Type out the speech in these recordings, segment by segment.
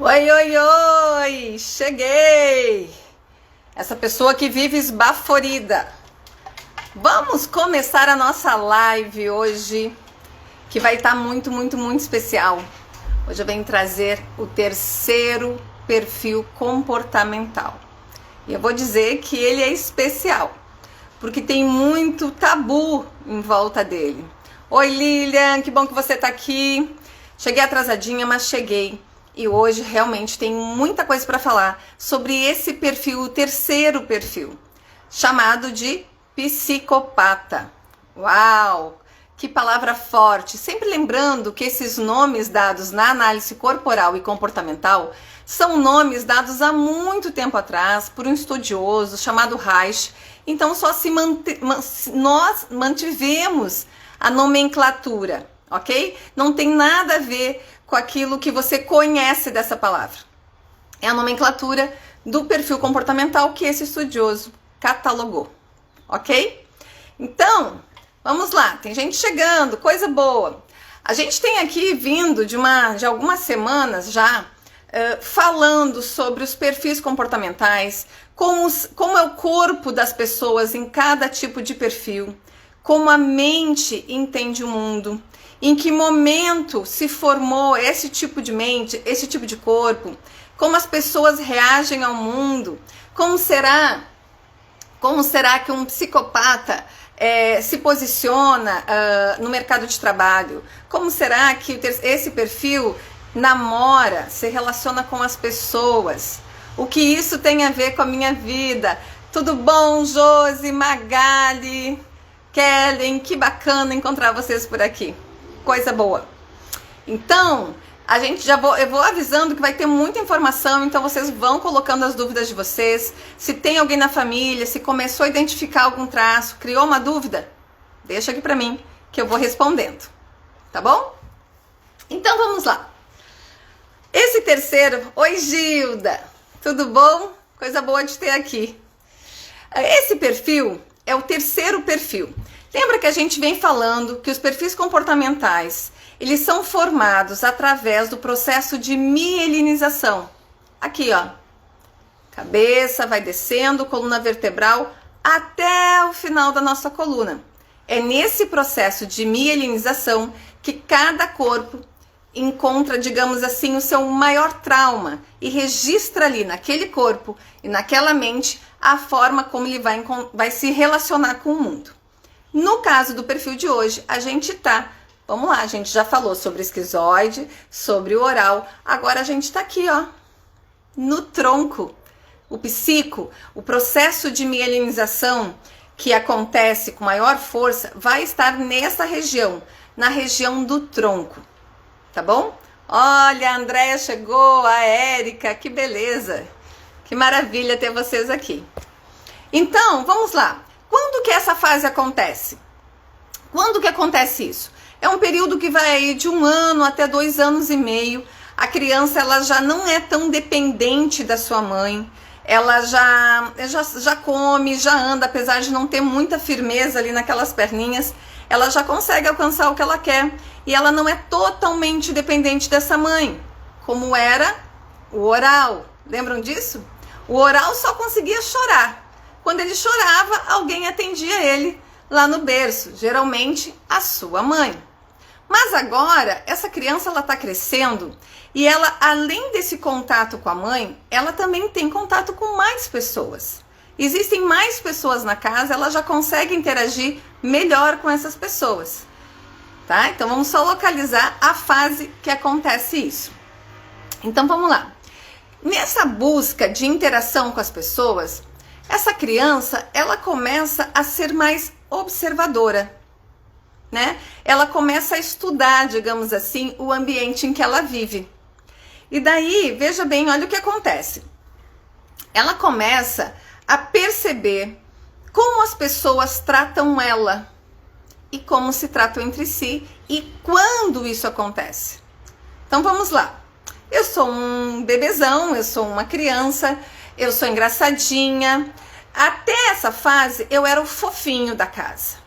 Oi, oi, oi! Cheguei! Essa pessoa que vive esbaforida. Vamos começar a nossa live hoje, que vai estar muito especial. Hoje eu venho trazer o terceiro perfil comportamental. E eu vou dizer que ele é especial, porque tem muito tabu em volta dele. Oi, Lilian, que bom que você está aqui. Cheguei atrasadinha, mas cheguei. E hoje realmente tem muita coisa para falar sobre esse perfil, o terceiro perfil, chamado de psicopata. Uau! Que palavra forte! Sempre lembrando que esses nomes dados na análise corporal e comportamental são nomes dados há muito tempo atrás por um estudioso chamado Reich. Então nós mantivemos a nomenclatura, ok? Não tem nada a ver com aquilo que você conhece dessa palavra. É a nomenclatura do perfil comportamental que esse estudioso catalogou, ok? Então, vamos lá, tem gente chegando, coisa boa. A gente tem aqui vindo de algumas semanas já falando sobre os perfis comportamentais, como é o corpo das pessoas em cada tipo de perfil, como a mente entende o mundo, em que momento se formou esse tipo de mente, esse tipo de corpo, como as pessoas reagem ao mundo, como será que um psicopata se posiciona no mercado de trabalho, como será que esse perfil namora, se relaciona com as pessoas, o que isso tem a ver com a minha vida. Tudo bom, Josi, Magali, Kellen, que bacana encontrar vocês por aqui. Coisa boa. Então, eu vou avisando que vai ter muita informação, então vocês vão colocando as dúvidas de vocês. Se tem alguém na família, se começou a identificar algum traço, criou uma dúvida, deixa aqui pra mim que eu vou respondendo, tá bom? Então vamos lá. Esse terceiro, oi Gilda, tudo bom? Coisa boa de ter aqui. Esse perfil é o terceiro perfil. Lembra que a gente vem falando que os perfis comportamentais, eles são formados através do processo de mielinização. Aqui, ó. Cabeça vai descendo, coluna vertebral, até o final da nossa coluna. É nesse processo de mielinização que cada corpo encontra, digamos assim, o seu maior trauma e registra ali naquele corpo e naquela mente a forma como ele vai se relacionar com o mundo. No caso do perfil de hoje, a gente vamos lá, a gente já falou sobre esquizoide, sobre o oral, agora a gente tá aqui, ó, no tronco. O psico, o processo de mielinização que acontece com maior força, vai estar nessa região, na região do tronco, tá bom? Olha, a Andréia chegou, a Érica, que beleza, que maravilha ter vocês aqui. Então, vamos lá. Quando que essa fase acontece? Quando que acontece isso? É um período que vai aí de 1 ano até 2 anos e meio. A criança ela já não é tão dependente da sua mãe. Ela já come, já anda, apesar de não ter muita firmeza ali naquelas perninhas. Ela já consegue alcançar o que ela quer. E ela não é totalmente dependente dessa mãe, como era o oral. Lembram disso? O oral só conseguia chorar. Quando ele chorava, alguém atendia ele lá no berço, geralmente a sua mãe. Mas agora, essa criança ela está crescendo e ela, além desse contato com a mãe, ela também tem contato com mais pessoas. Existem mais pessoas na casa, ela já consegue interagir melhor com essas pessoas. Tá? Então vamos só localizar a fase que acontece isso. Então vamos lá. Nessa busca de interação com as pessoas, essa criança, ela começa a ser mais observadora, né? Ela começa a estudar, digamos assim, o ambiente em que ela vive. E daí, veja bem, olha o que acontece. Ela começa a perceber como as pessoas tratam ela e como se tratam entre si e quando isso acontece. Então vamos lá. Eu sou um bebezão, eu sou uma criança, eu sou engraçadinha. Até essa fase eu era o fofinho da casa.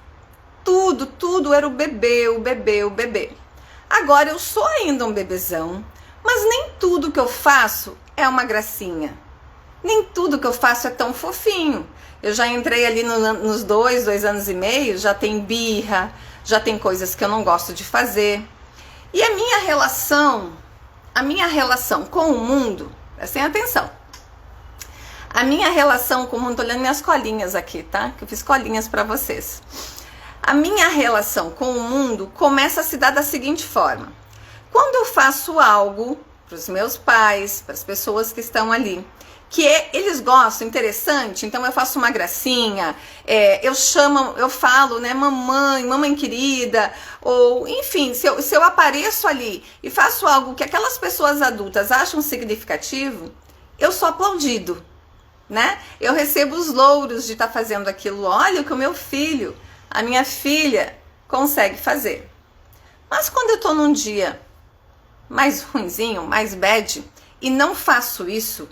Tudo era o bebê. Agora eu sou ainda um bebezão, Mas nem tudo que eu faço é uma gracinha. Nem tudo que eu faço é tão fofinho. Eu já entrei ali nos 2 anos e meio, já tem birra, já tem coisas que eu não gosto de fazer. E a minha relação com o mundo, prestem atenção. A minha relação com o mundo, tô olhando minhas colinhas aqui, tá? Que eu fiz colinhas para vocês. A minha relação com o mundo começa a se dar da seguinte forma. Quando eu faço algo para os meus pais, para as pessoas que estão ali, eles gostam, interessante, então eu faço uma gracinha, eu falo, né, mamãe querida, ou enfim, se eu apareço ali e faço algo que aquelas pessoas adultas acham significativo, eu sou aplaudido, né? Eu recebo os louros de estar fazendo aquilo. Olha o que o meu filho, a minha filha consegue fazer. Mas quando eu tô num dia mais ruinzinho, mais bad, e não faço isso,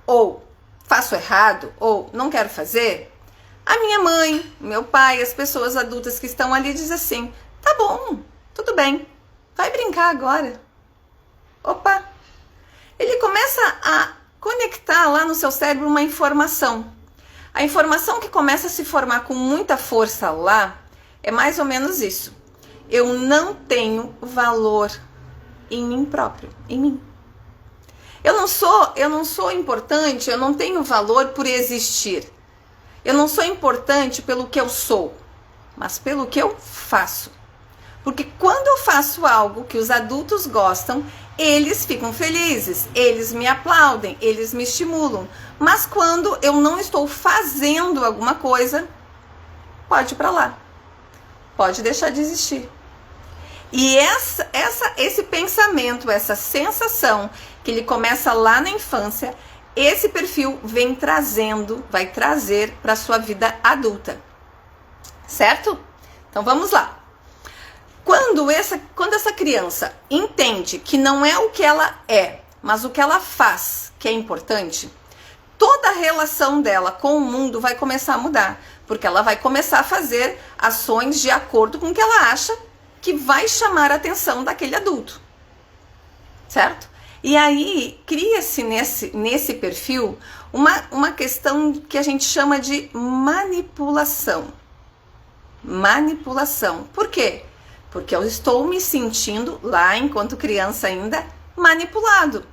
ou faço errado, ou não quero fazer, a minha mãe, meu pai, as pessoas adultas que estão ali dizem assim, tá bom, tudo bem, vai brincar agora. Opa! Ele começa a conectar lá no seu cérebro uma informação. A informação que começa a se formar com muita força lá é mais ou menos isso. Eu não tenho valor em mim próprio, em mim. Eu não sou importante, eu não tenho valor por existir. Eu não sou importante pelo que eu sou, mas pelo que eu faço. Porque quando eu faço algo que os adultos gostam, eles ficam felizes, eles me aplaudem, eles me estimulam. Mas quando eu não estou fazendo alguma coisa, pode ir para lá. Pode deixar de existir. E esse pensamento, essa sensação que ele começa lá na infância, esse perfil vai trazer para a sua vida adulta. Certo? Então vamos lá. Quando essa criança entende que não é o que ela é, mas o que ela faz que é importante, toda a relação dela com o mundo vai começar a mudar, porque ela vai começar a fazer ações de acordo com o que ela acha que vai chamar a atenção daquele adulto, certo? E aí cria-se nesse perfil uma questão que a gente chama de manipulação. Manipulação. Por quê? Porque eu estou me sentindo lá, enquanto criança ainda, manipulado.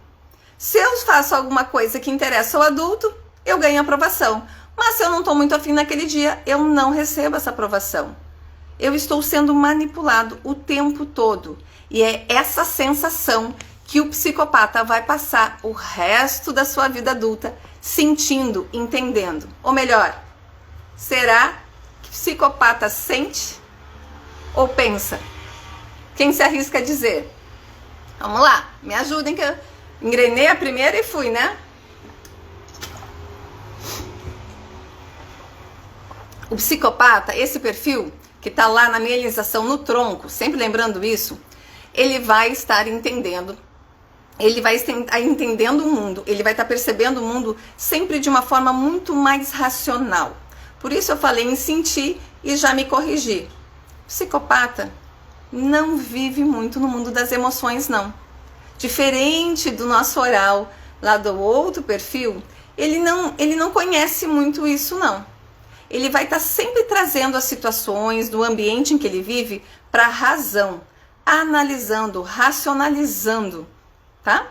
Se eu faço alguma coisa que interessa ao adulto, eu ganho aprovação. Mas se eu não estou muito afim naquele dia, eu não recebo essa aprovação. Eu estou sendo manipulado o tempo todo. E é essa sensação que o psicopata vai passar o resto da sua vida adulta sentindo, entendendo. Ou melhor, será que o psicopata sente ou pensa? Quem se arrisca a dizer? Vamos lá, me ajudem que eu engrenei a primeira e fui, né? O psicopata, esse perfil que está lá na mielinização no tronco, sempre lembrando isso, ele vai estar entendendo, ele vai estar entendendo o mundo, ele vai estar percebendo o mundo sempre de uma forma muito mais racional. Por isso eu falei em sentir e já me corrigi. O psicopata não vive muito no mundo das emoções, não. Diferente do nosso oral, lá do outro perfil, ele não conhece muito isso, não. Ele vai estar sempre trazendo as situações do ambiente em que ele vive para a razão, analisando, racionalizando, tá?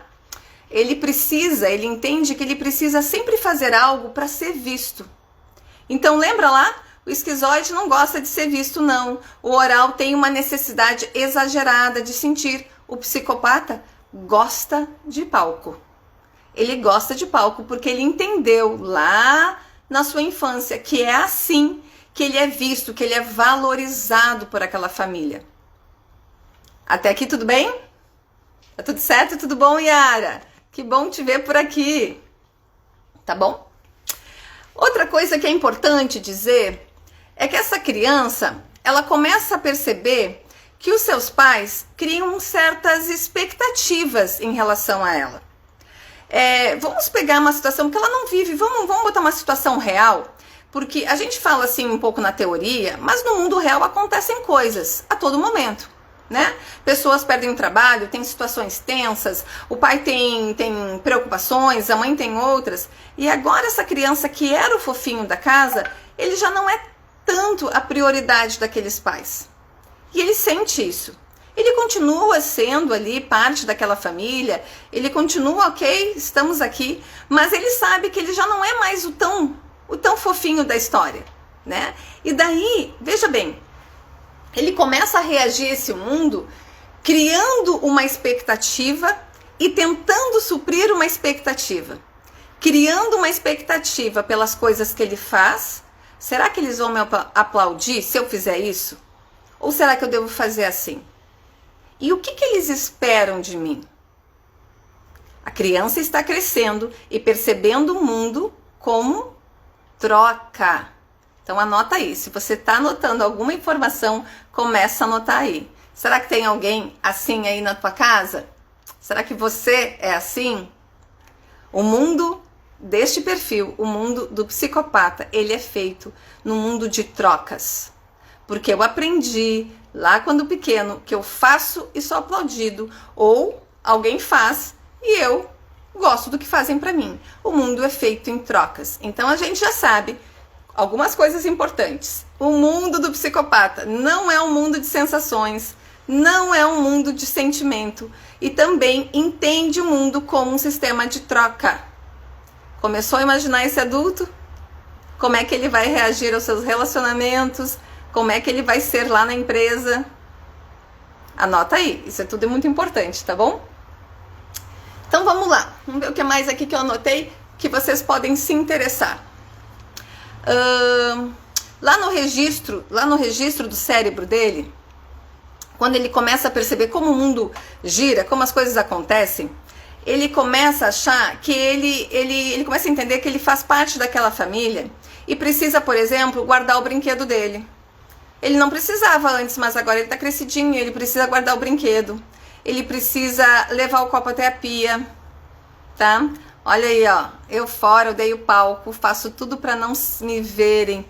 Ele entende que ele precisa sempre fazer algo para ser visto. Então lembra lá? O esquizoide não gosta de ser visto, não. O oral tem uma necessidade exagerada de sentir. O psicopata gosta de palco. Ele gosta de palco porque ele entendeu lá na sua infância que é assim que ele é visto, que ele é valorizado por aquela família. Até aqui tudo bem? Tá tudo certo? Tudo bom, Yara? Que bom te ver por aqui. Tá bom? Outra coisa que é importante dizer é que essa criança, ela começa a perceber que os seus pais criam certas expectativas em relação a ela. Vamos pegar uma situação que ela não vive, vamos botar uma situação real, porque a gente fala assim um pouco na teoria, mas no mundo real acontecem coisas a todo momento. né? Pessoas perdem o trabalho, tem situações tensas, o pai tem preocupações, a mãe tem outras, e agora essa criança que era o fofinho da casa, ele já não é tanto a prioridade daqueles pais. E ele sente isso. Ele continua sendo ali parte daquela família, ele continua, ok, estamos aqui, mas ele sabe que ele já não é mais o tão fofinho da história, né? E daí, veja bem, ele começa a reagir a esse mundo criando uma expectativa e tentando suprir uma expectativa. Criando uma expectativa pelas coisas que ele faz. Será que eles vão me aplaudir se eu fizer isso? Ou será que eu devo fazer assim? E o que eles esperam de mim? A criança está crescendo e percebendo o mundo como troca. Então anota aí. Se você está anotando alguma informação, começa a anotar aí. Será que tem alguém assim aí na tua casa? Será que você é assim? O mundo deste perfil, o mundo do psicopata, ele é feito no mundo de trocas. Porque eu aprendi lá quando pequeno que eu faço e sou aplaudido, ou alguém faz e eu gosto do que fazem para mim. O mundo é feito em trocas. Então a gente já sabe algumas coisas importantes. O mundo do psicopata não é um mundo de sensações, não é um mundo de sentimento e também entende o mundo como um sistema de troca. Começou a imaginar esse adulto? Como é que ele vai reagir aos seus relacionamentos? Como é que ele vai ser lá na empresa? Anota aí, isso é tudo muito importante, tá bom? Então vamos lá, vamos ver o que mais aqui que eu anotei que vocês podem se interessar. Lá no registro do cérebro dele, quando ele começa a perceber como o mundo gira, como as coisas acontecem, ele começa a achar que ele começa a entender que ele faz parte daquela família e precisa, por exemplo, guardar o brinquedo dele. Ele não precisava antes, mas agora ele tá crescidinho, ele precisa guardar o brinquedo. Ele precisa levar o copo até a pia, tá? Olha aí, ó, eu fora, eu dei o palco, faço tudo para não me verem,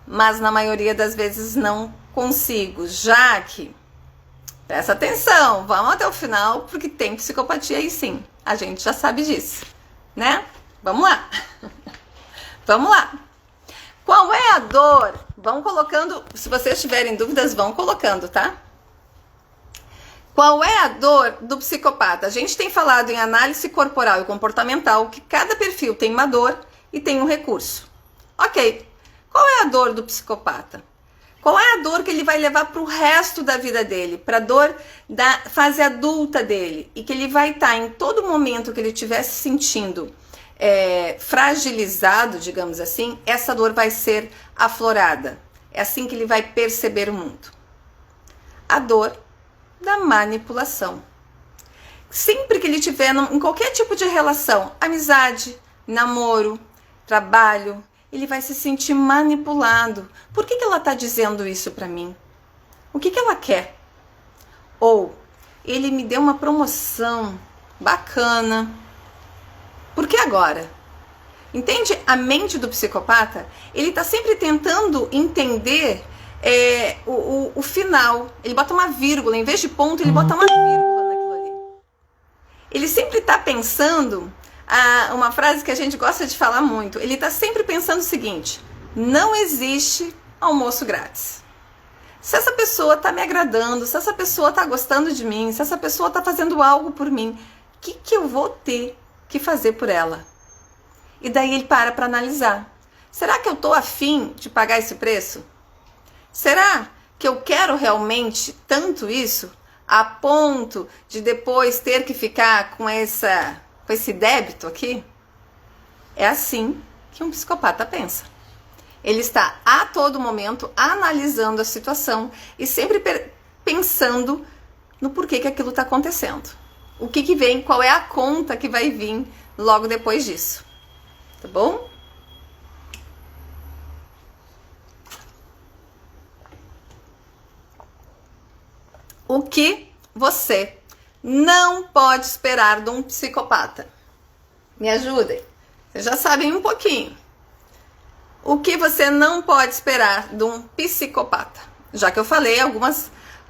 mas na maioria das vezes não consigo. Jaque, presta atenção, vamos até o final, porque tem psicopatia aí sim, a gente já sabe disso, né? Vamos lá. Vamos lá. Qual é a dor? Vão colocando, se vocês tiverem dúvidas, vão colocando, tá? Qual é a dor do psicopata? A gente tem falado em análise corporal e comportamental que cada perfil tem uma dor e tem um recurso. Ok, qual é a dor do psicopata? Qual é a dor que ele vai levar para o resto da vida dele? Para a dor da fase adulta dele? E que ele vai estar em todo momento que ele estiver se sentindo fragilizado, digamos assim, essa dor vai ser aflorada. É assim que ele vai perceber o mundo. A dor da manipulação. Sempre que ele tiver em qualquer tipo de relação, amizade, namoro, trabalho, ele vai se sentir manipulado. Por que ela está dizendo isso para mim? O que ela quer? Ou, ele me deu uma promoção bacana. Por que agora? Entende? A mente do psicopata, ele está sempre tentando entender o final. Ele bota uma vírgula, em vez de ponto, ele bota uma vírgula naquilo ali. Ele sempre está pensando, uma frase que a gente gosta de falar muito, ele está sempre pensando o seguinte: não existe almoço grátis. Se essa pessoa está me agradando, se essa pessoa está gostando de mim, se essa pessoa está fazendo algo por mim, o que eu vou ter que fazer por ela? E daí ele para analisar. Será que eu estou afim de pagar esse preço? Será que eu quero realmente tanto isso a ponto de depois ter que ficar com esse débito aqui? É assim que um psicopata pensa. Ele está a todo momento analisando a situação e sempre pensando no porquê que aquilo está acontecendo. O que vem, qual é a conta que vai vir logo depois disso. Tá bom? O que você não pode esperar de um psicopata? Me ajudem. Vocês já sabem um pouquinho. O que você não pode esperar de um psicopata? Já que eu falei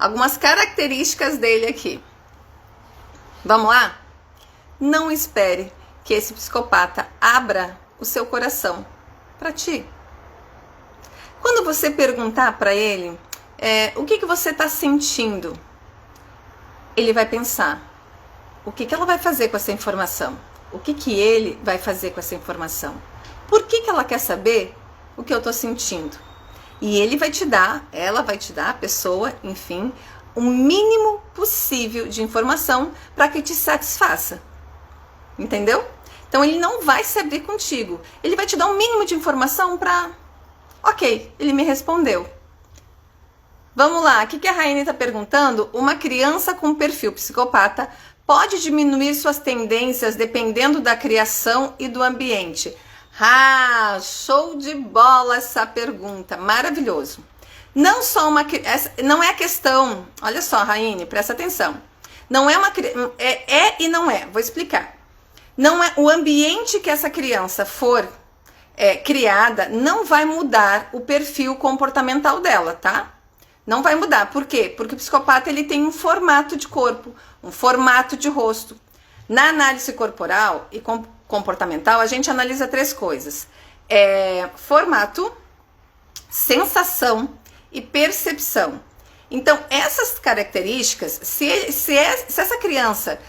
algumas características dele aqui. Vamos lá? Não espere que esse psicopata abra o seu coração para ti. Quando você perguntar para ele o que você está sentindo, ele vai pensar, o que ela vai fazer com essa informação? O que ele vai fazer com essa informação? Por que ela quer saber o que eu estou sentindo? E ele vai te dar, ela vai te dar, a pessoa, enfim, o mínimo possível de informação para que te satisfaça. Entendeu? Então ele não vai se abrir contigo. Ele vai te dar um mínimo de informação para... Ok, ele me respondeu. Vamos lá, o que a Raine está perguntando? Uma criança com perfil psicopata pode diminuir suas tendências dependendo da criação e do ambiente? Ah, show de bola essa pergunta, maravilhoso. Não só uma... não é a questão... Olha só, Raine, presta atenção. Não é uma... É e não é, vou explicar. Não é o ambiente que essa criança for criada, não vai mudar o perfil comportamental dela, tá? Não vai mudar. Por quê? Porque o psicopata ele tem um formato de corpo, um formato de rosto. Na análise corporal e comportamental, a gente analisa 3 coisas. Formato, sensação e percepção. Então, essas características, se essa criança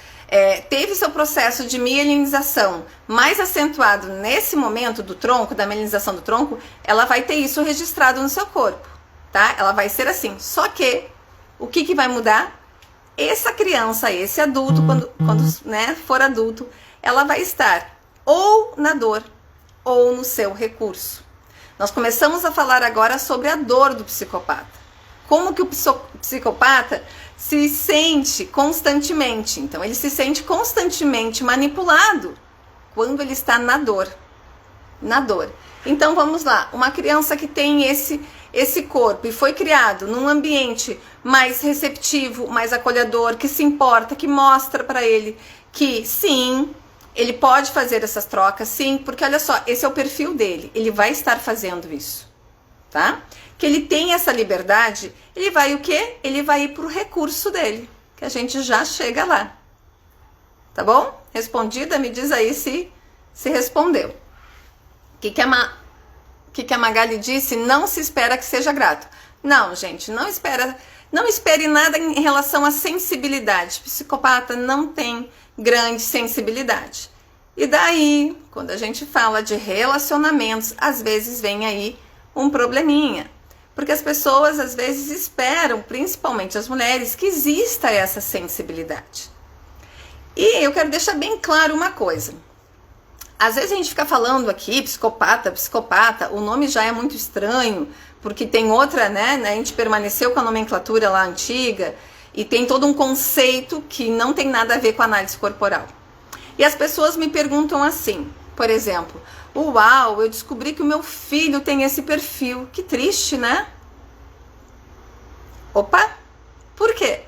teve seu processo de mielinização mais acentuado nesse momento do tronco, da mielinização do tronco, ela vai ter isso registrado no seu corpo, tá? Ela vai ser assim. Só que, o que vai mudar? Essa criança, esse adulto, quando né, for adulto, ela vai estar ou na dor ou no seu recurso. Nós começamos a falar agora sobre a dor do psicopata. Como que o psicopata se sente constantemente. Então, ele se sente constantemente manipulado quando ele está na dor. Na dor. Então, vamos lá. Uma criança que tem esse corpo e foi criado num ambiente mais receptivo, mais acolhedor, que se importa, que mostra para ele que sim, ele pode fazer essas trocas, sim, porque olha só, esse é o perfil dele. Ele vai estar fazendo isso, tá? Que ele tem essa liberdade, ele vai o quê? Ele vai ir pro recurso dele, que a gente já chega lá. Tá bom? Respondida? Me diz aí se respondeu. O que a Magali disse? Não se espera que seja grato. Não, gente, não espere nada em relação à sensibilidade. O psicopata não tem grande sensibilidade. E daí, quando a gente fala de relacionamentos, às vezes vem aí um probleminha. Porque as pessoas às vezes esperam, principalmente as mulheres, que exista essa sensibilidade. E eu quero deixar bem claro uma coisa. Às vezes a gente fica falando aqui, psicopata, o nome já é muito estranho, porque tem outra, né? A gente permaneceu com a nomenclatura lá antiga, e tem todo um conceito que não tem nada a ver com a análise corporal. E as pessoas me perguntam assim, por exemplo... Uau, eu descobri que o meu filho tem esse perfil. Que triste, né? Opa, por quê?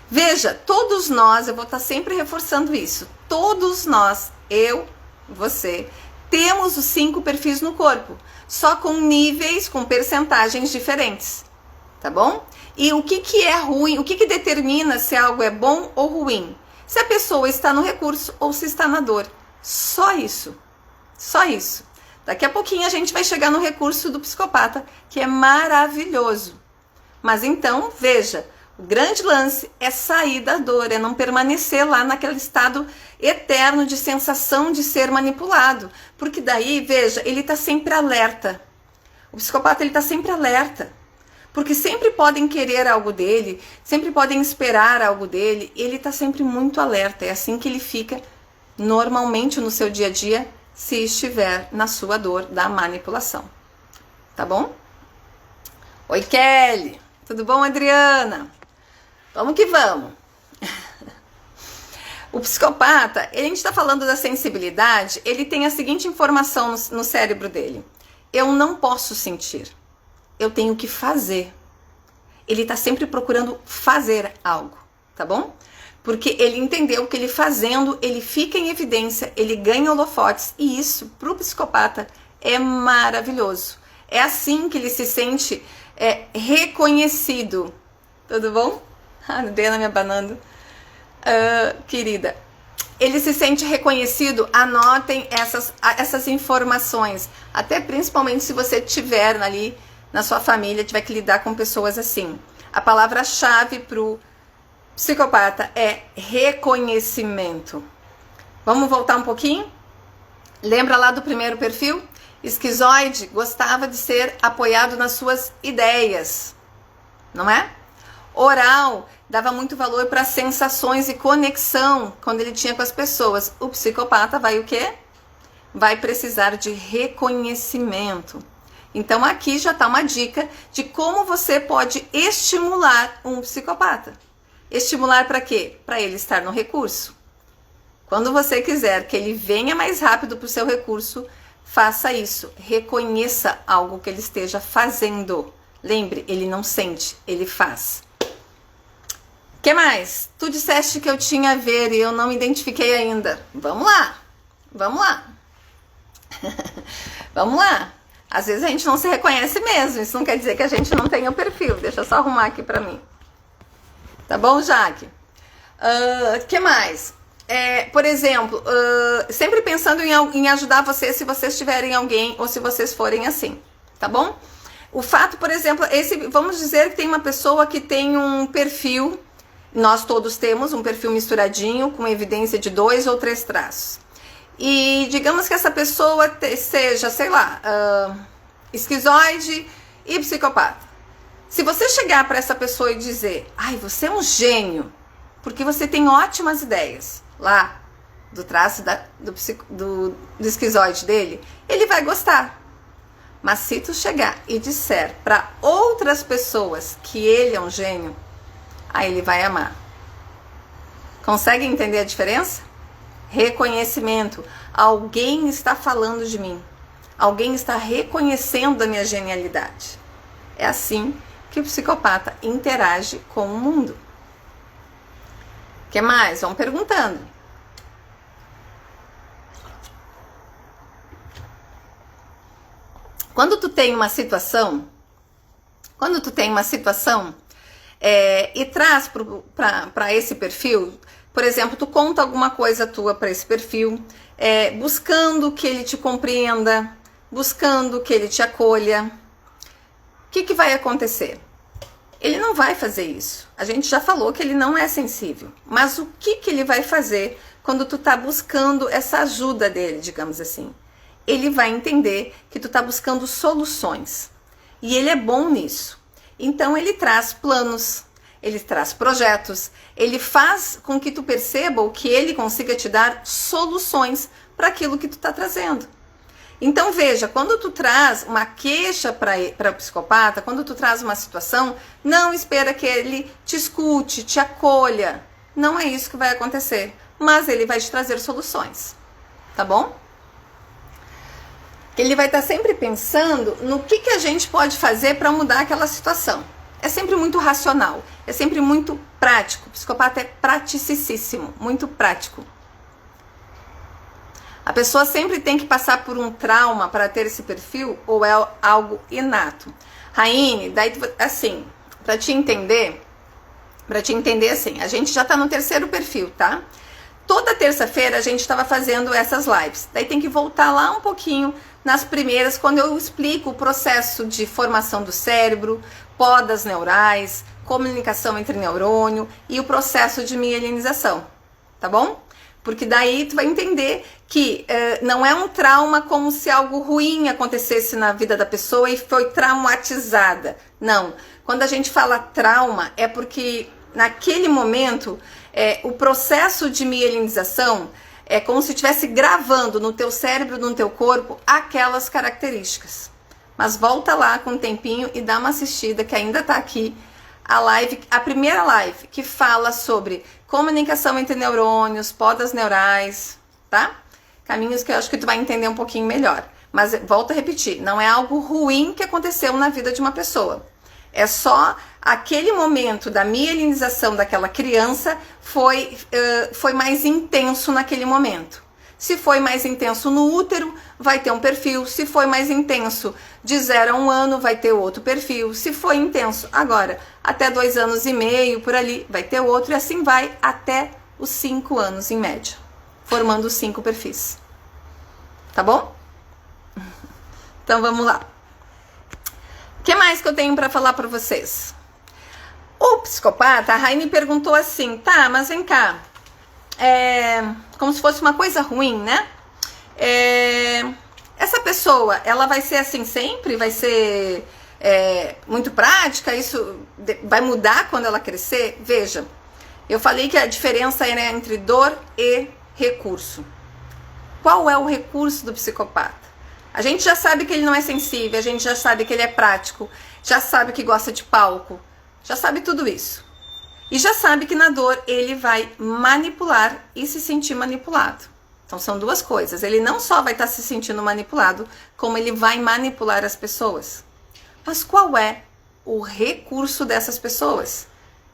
Veja, todos nós, eu vou estar sempre reforçando isso, todos nós, eu, você, temos os 5 perfis no corpo, só com níveis, com percentagens diferentes, tá bom? E o que é ruim, o que determina se algo é bom ou ruim? Se a pessoa está no recurso ou se está na dor. Só isso. Só isso. Daqui a pouquinho a gente vai chegar no recurso do psicopata, que é maravilhoso. Mas então, veja, o grande lance é sair da dor, é não permanecer lá naquele estado eterno de sensação de ser manipulado. Porque daí, veja, ele está sempre alerta. O psicopata, ele está sempre alerta. Porque sempre podem querer algo dele, sempre podem esperar algo dele, ele está sempre muito alerta. É assim que ele fica normalmente no seu dia a dia, se estiver na sua dor da manipulação. Tá bom? Oi, Kelly. Tudo bom, Adriana? Vamos que vamos. O psicopata, a gente está falando da sensibilidade, ele tem a seguinte informação no cérebro dele. Eu não posso sentir. Eu tenho que fazer. Ele está sempre procurando fazer algo, tá bom? Porque ele entendeu que ele fazendo, ele fica em evidência, ele ganha holofotes. E isso, para o psicopata, é maravilhoso. É assim que ele se sente reconhecido. Tudo bom? A Adriana me abanando. Querida, ele se sente reconhecido. Anotem essas informações. Até principalmente se você tiver ali na sua família, tiver que lidar com pessoas assim. A palavra-chave para o psicopata é reconhecimento. Vamos voltar um pouquinho? Lembra lá do primeiro perfil? Esquizoide gostava de ser apoiado nas suas ideias, não é? Oral dava muito valor para sensações e conexão quando ele tinha com as pessoas. O psicopata vai o quê? Vai precisar de reconhecimento. Então aqui já está uma dica de como você pode estimular um psicopata. Estimular para quê? Para ele estar no recurso. Quando você quiser que ele venha mais rápido para o seu recurso, faça isso. Reconheça algo que ele esteja fazendo. Lembre, ele não sente, ele faz. O que mais? Tu disseste que eu tinha a ver e eu não me identifiquei ainda. Vamos lá. Vamos lá. Vamos lá. Às vezes a gente não se reconhece mesmo. Isso não quer dizer que a gente não tenha o perfil. Deixa eu só arrumar aqui pra mim. Tá bom, Jaque? Que mais? Por exemplo, sempre pensando em ajudar vocês se vocês tiverem alguém ou se vocês forem assim. Tá bom? O fato, por exemplo, vamos dizer que tem uma pessoa que tem um perfil. Nós todos temos um perfil misturadinho com evidência de 2 ou 3 traços. E digamos que essa pessoa seja, sei lá, esquizoide e psicopata. Se você chegar para essa pessoa e dizer, ai, você é um gênio, porque você tem ótimas ideias, lá, do traço do esquizoide dele, ele vai gostar. Mas se tu chegar e disser para outras pessoas que ele é um gênio, aí ele vai amar. Consegue entender a diferença? Reconhecimento. Alguém está falando de mim. Alguém está reconhecendo a minha genialidade. É assim que o psicopata interage com o mundo. O que mais? Vão perguntando. Quando tu tem uma situação e traz para esse perfil, por exemplo, tu conta alguma coisa tua para esse perfil, buscando que ele te compreenda, buscando que ele te acolha, o que vai acontecer? Ele não vai fazer isso. A gente já falou que ele não é sensível. Mas o que ele vai fazer quando tu tá buscando essa ajuda dele, digamos assim? Ele vai entender que tu tá buscando soluções. E ele é bom nisso. Então ele traz planos, ele traz projetos, ele faz com que tu perceba ou que ele consiga te dar soluções para aquilo que tu tá trazendo. Então veja, quando tu traz uma queixa para o psicopata, quando tu traz uma situação, não espera que ele te escute, te acolha. Não é isso que vai acontecer, mas ele vai te trazer soluções, tá bom? Ele vai estar sempre pensando no que a gente pode fazer para mudar aquela situação. É sempre muito racional, é sempre muito prático. O psicopata é praticíssimo, muito prático. A pessoa sempre tem que passar por um trauma para ter esse perfil ou é algo inato? Raine, daí assim, para te entender assim, a gente já tá no 3º perfil, tá? Toda terça-feira a gente estava fazendo essas lives. Daí tem que voltar lá um pouquinho nas primeiras, quando eu explico o processo de formação do cérebro, podas neurais, comunicação entre neurônio e o processo de mielinização, tá bom? Porque daí tu vai entender que não é um trauma como se algo ruim acontecesse na vida da pessoa e foi traumatizada. Não. Quando a gente fala trauma, é porque naquele momento o processo de mielinização é como se estivesse gravando no teu cérebro, no teu corpo, aquelas características. Mas volta lá com um tempinho e dá uma assistida, que ainda tá aqui, a primeira live, que fala sobre comunicação entre neurônios, podas neurais, tá? Caminhos que eu acho que tu vai entender um pouquinho melhor. Mas volto a repetir, não é algo ruim que aconteceu na vida de uma pessoa. É só aquele momento da mielinização daquela criança foi mais intenso naquele momento. Se foi mais intenso no útero, vai ter um perfil. Se foi mais intenso de 0 a 1 ano, vai ter outro perfil. Se foi intenso. Agora, até 2 anos e meio, por ali, vai ter outro, e assim vai até os 5 anos em média, formando os 5 perfis. Tá bom? Então vamos lá. O que mais que eu tenho para falar para vocês? O psicopata, a Raine perguntou assim, tá, mas vem cá, como se fosse uma coisa ruim, né? Essa pessoa, ela vai ser assim sempre? Vai ser muito prática? Isso vai mudar quando ela crescer? Veja, eu falei que a diferença é, né, entre dor e recurso. Qual é o recurso do psicopata? A gente já sabe que ele não é sensível, a gente já sabe que ele é prático, já sabe que gosta de palco, já sabe tudo isso. E já sabe que na dor ele vai manipular e se sentir manipulado. Então são duas coisas. Ele não só vai estar se sentindo manipulado, como ele vai manipular as pessoas. Mas qual é o recurso dessas pessoas?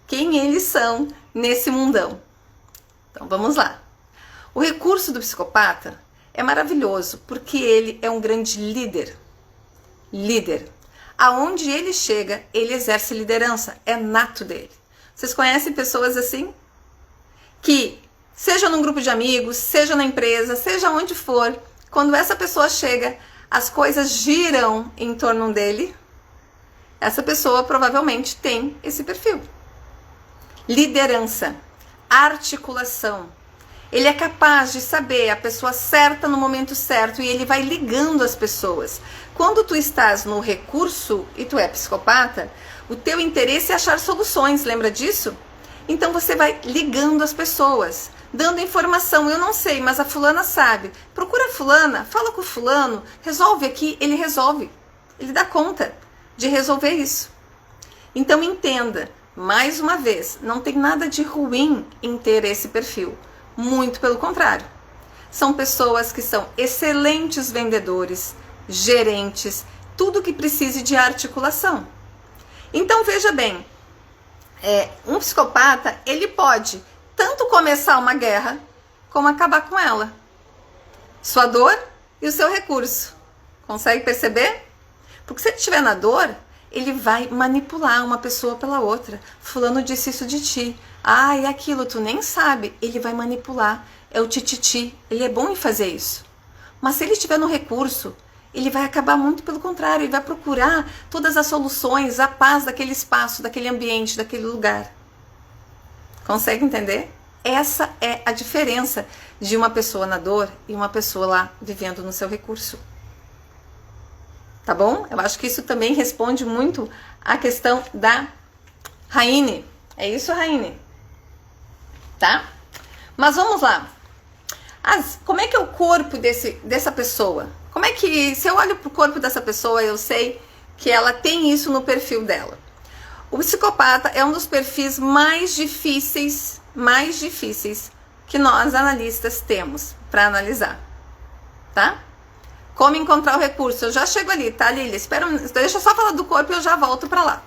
Quem eles são nesse mundão? Então vamos lá. O recurso do psicopata é maravilhoso, porque ele é um grande líder. Líder. Aonde ele chega, ele exerce liderança. É nato dele. Vocês conhecem pessoas assim? Que, seja num grupo de amigos, seja na empresa, seja onde for, quando essa pessoa chega, as coisas giram em torno dele. Essa pessoa provavelmente tem esse perfil. Liderança. Articulação. Ele é capaz de saber a pessoa certa no momento certo e ele vai ligando as pessoas. Quando tu estás no recurso e tu é psicopata, o teu interesse é achar soluções, lembra disso? Então você vai ligando as pessoas, dando informação. Eu não sei, mas a fulana sabe. Procura a fulana, fala com o fulano, resolve aqui, ele resolve. Ele dá conta de resolver isso. Então entenda, mais uma vez, não tem nada de ruim em ter esse perfil. Muito pelo contrário. São pessoas que são excelentes vendedores, gerentes, tudo que precise de articulação. Então veja bem, um psicopata, ele pode tanto começar uma guerra, como acabar com ela. Sua dor e o seu recurso. Consegue perceber? Porque se ele estiver na dor, ele vai manipular uma pessoa pela outra. Fulano disse isso de ti. Ah, e aquilo, tu nem sabe. Ele vai manipular. É o tititi. Ele é bom em fazer isso. Mas se ele estiver no recurso, ele vai acabar muito pelo contrário. Ele vai procurar todas as soluções, a paz daquele espaço, daquele ambiente, daquele lugar. Consegue entender? Essa é a diferença de uma pessoa na dor e uma pessoa lá vivendo no seu recurso. Tá bom? Eu acho que isso também responde muito à questão da Raine. É isso, Raine? Tá? Mas vamos lá. Como é que é o corpo dessa pessoa? Como é que, se eu olho pro corpo dessa pessoa, eu sei que ela tem isso no perfil dela? O psicopata é um dos perfis mais difíceis que nós analistas temos para analisar. Tá? Como encontrar o recurso? Eu já chego ali, tá, Lília? Deixa eu só falar do corpo e eu já volto para lá.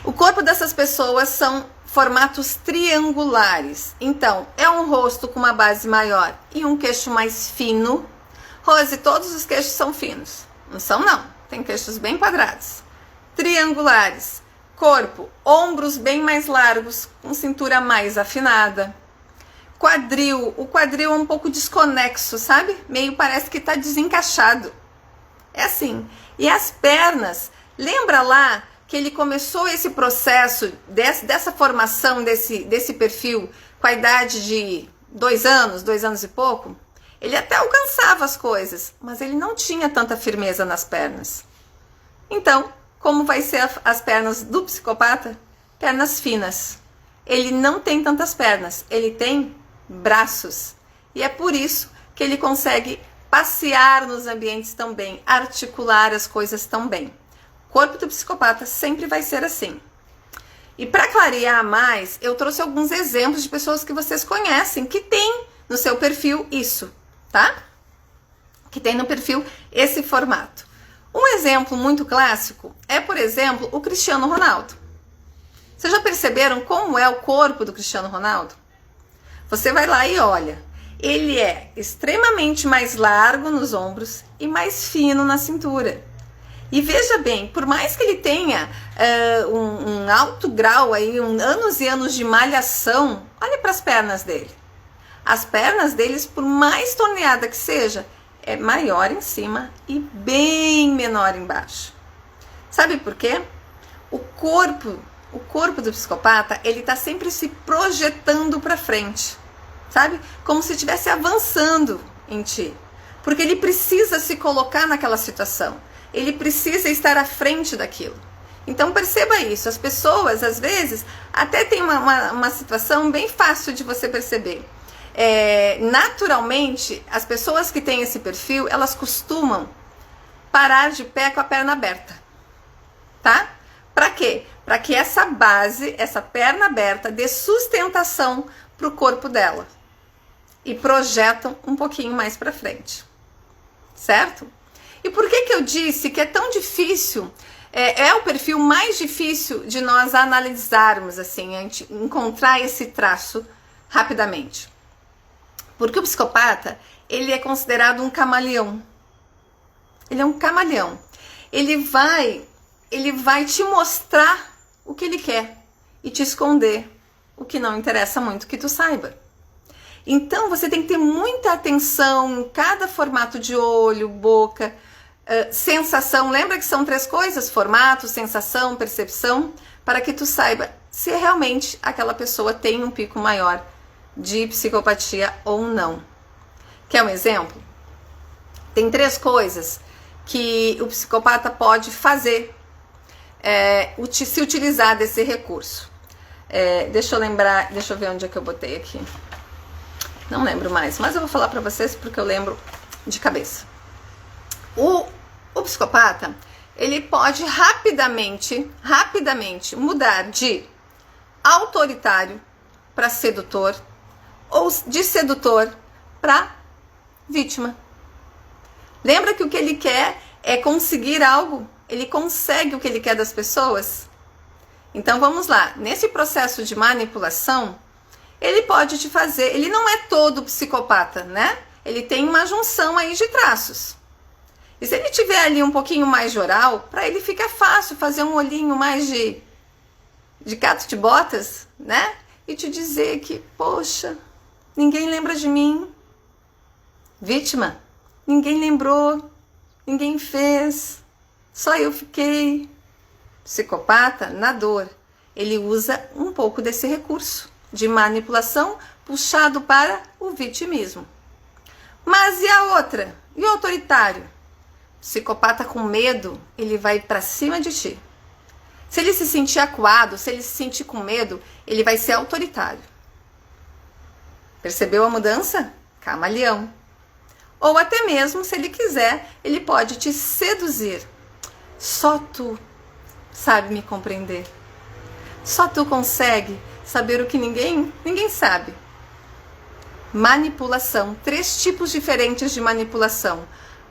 O corpo dessas pessoas são formatos triangulares. Então, é um rosto com uma base maior e um queixo mais fino. Rose, todos os queixos são finos. Não são, não. Tem queixos bem quadrados. Triangulares. Corpo, ombros bem mais largos, com cintura mais afinada. Quadril, o quadril é um pouco desconexo, sabe? Meio parece que tá desencaixado. É assim. E as pernas, lembra lá que ele começou esse processo dessa formação desse perfil com a idade de 2 anos e pouco? Ele até alcançava as coisas, mas ele não tinha tanta firmeza nas pernas. Então, como vai ser as pernas do psicopata? Pernas finas. Ele não tem tantas pernas, ele tem braços. E é por isso que ele consegue passear nos ambientes tão bem, articular as coisas tão bem. O corpo do psicopata sempre vai ser assim. E para clarear mais, eu trouxe alguns exemplos de pessoas que vocês conhecem, que tem no seu perfil isso, tá? Que tem no perfil esse formato. Um exemplo muito clássico é, por exemplo, o Cristiano Ronaldo. Vocês já perceberam como é o corpo do Cristiano Ronaldo? Você vai lá e olha. Ele é extremamente mais largo nos ombros e mais fino na cintura. E veja bem, por mais que ele tenha um alto grau aí, anos e anos de malhação, olha para as pernas dele. As pernas deles, por mais torneada que seja, é maior em cima e bem menor embaixo. Sabe por quê? O corpo do psicopata, ele tá sempre se projetando para frente, sabe? Como se estivesse avançando em ti. Porque ele precisa se colocar naquela situação. Ele precisa estar à frente daquilo. Então perceba isso. As pessoas, às vezes, até tem uma situação bem fácil de você perceber. Naturalmente, as pessoas que têm esse perfil, elas costumam parar de pé com a perna aberta. Tá? Para quê? Para que essa base, essa perna aberta, dê sustentação para o corpo dela. E projetam um pouquinho mais para frente. Certo? E por que eu disse que é tão difícil, é o perfil mais difícil de nós analisarmos, assim, a gente encontrar esse traço rapidamente? Porque o psicopata, ele é considerado um camaleão. Ele é um camaleão. Ele vai te mostrar o que ele quer e te esconder o que não interessa muito que tu saiba. Então você tem que ter muita atenção em cada formato de olho, boca, sensação. Lembra que são 3 coisas? Formato, sensação, percepção, para que tu saiba se realmente aquela pessoa tem um pico maior de psicopatia ou não. Quer um exemplo? Tem 3 coisas que o psicopata pode fazer, se utilizar desse recurso. Deixa eu ver onde é que eu botei aqui. Não lembro mais, mas eu vou falar para vocês porque eu lembro de cabeça. O psicopata, ele pode rapidamente mudar de autoritário para sedutor ou de sedutor para vítima. Lembra que o que ele quer é conseguir algo? Ele consegue o que ele quer das pessoas? Então vamos lá, nesse processo de manipulação, ele pode te fazer, ele não é todo psicopata, né? Ele tem uma junção aí de traços. E se ele tiver ali um pouquinho mais de oral, para ele fica fácil fazer um olhinho mais de gato de botas, né? E te dizer que, poxa, ninguém lembra de mim. Vítima, ninguém lembrou, ninguém fez, só eu fiquei. Psicopata, na dor, ele usa um pouco desse recurso de manipulação puxado para o vitimismo. Mas e a outra? E o autoritário? Psicopata com medo, ele vai para cima de ti. Se ele se sentir acuado, se ele se sentir com medo, ele vai ser autoritário. Percebeu a mudança? Camaleão. Ou até mesmo, se ele quiser, ele pode te seduzir. Só tu sabe me compreender. Só tu consegue saber o que ninguém sabe. Manipulação. 3 tipos diferentes de manipulação: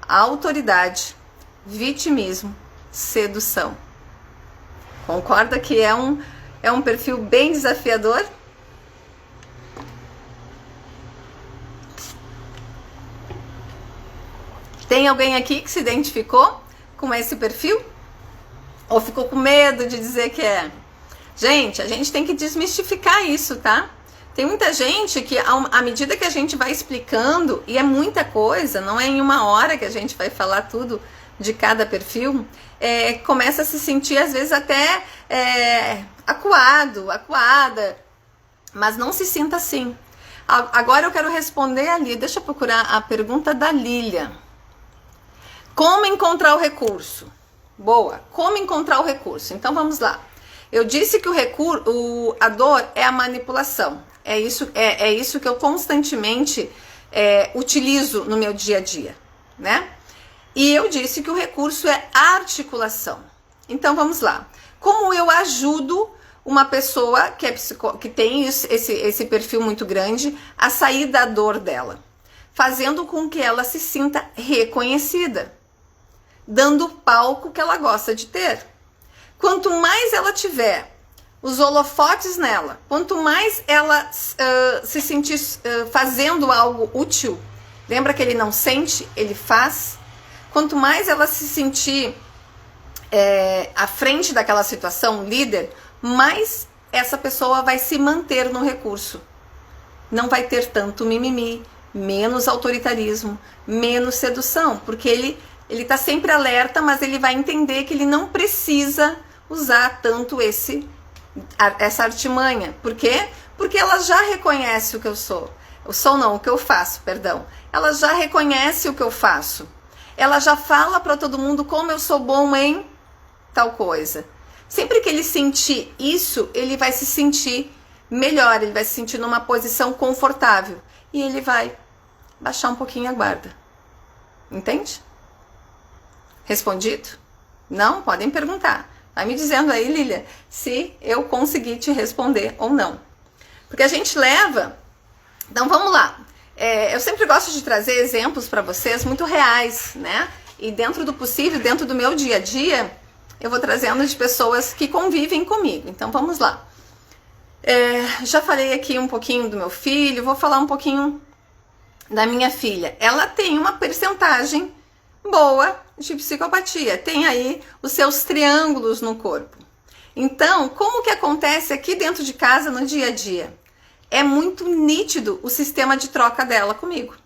autoridade, vitimismo, sedução. Concorda que é um perfil bem desafiador? Tem alguém aqui que se identificou com esse perfil? Ou ficou com medo de dizer que é? Gente, a gente tem que desmistificar isso, tá? Tem muita gente que, à medida que a gente vai explicando, e é muita coisa, não é em uma hora que a gente vai falar tudo de cada perfil, começa a se sentir, às vezes, até acuada, mas não se sinta assim. Agora eu quero responder ali, deixa eu procurar a pergunta da Lília. Como encontrar o recurso? Boa, como encontrar o recurso? Então vamos lá. Eu disse que a dor é a manipulação. É isso que eu constantemente utilizo no meu dia a dia, né? E eu disse que o recurso é articulação. Então vamos lá. Como eu ajudo uma pessoa que tem esse perfil muito grande a sair da dor dela? Fazendo com que ela se sinta reconhecida, dando o palco que ela gosta de ter. Quanto mais ela tiver os holofotes nela, quanto mais ela se sentir fazendo algo útil, lembra que ele não sente, ele faz? Quanto mais ela se sentir à frente daquela situação, líder, mais essa pessoa vai se manter no recurso. Não vai ter tanto mimimi, menos autoritarismo, menos sedução, porque ele tá sempre alerta, mas ele vai entender que ele não precisa usar tanto essa artimanha. Por quê? Porque ela já reconhece o que eu sou. O que eu faço, perdão. Ela já reconhece o que eu faço. Ela já fala para todo mundo como eu sou bom em tal coisa. Sempre que ele sentir isso, ele vai se sentir melhor, ele vai se sentir numa posição confortável. E ele vai baixar um pouquinho a guarda. Entende? Respondido? Não? Podem perguntar. Vai me dizendo aí, Lília, se eu conseguir te responder ou não. Porque a gente leva... Então vamos lá. Eu sempre gosto de trazer exemplos para vocês muito reais, né? E dentro do possível, dentro do meu dia a dia, eu vou trazendo de pessoas que convivem comigo. Então vamos lá. Já falei aqui um pouquinho do meu filho, vou falar um pouquinho da minha filha. Ela tem uma percentagem boa de psicopatia. Tem aí os seus triângulos no corpo. Então, como que acontece aqui dentro de casa no dia a dia? É muito nítido o sistema de troca dela comigo.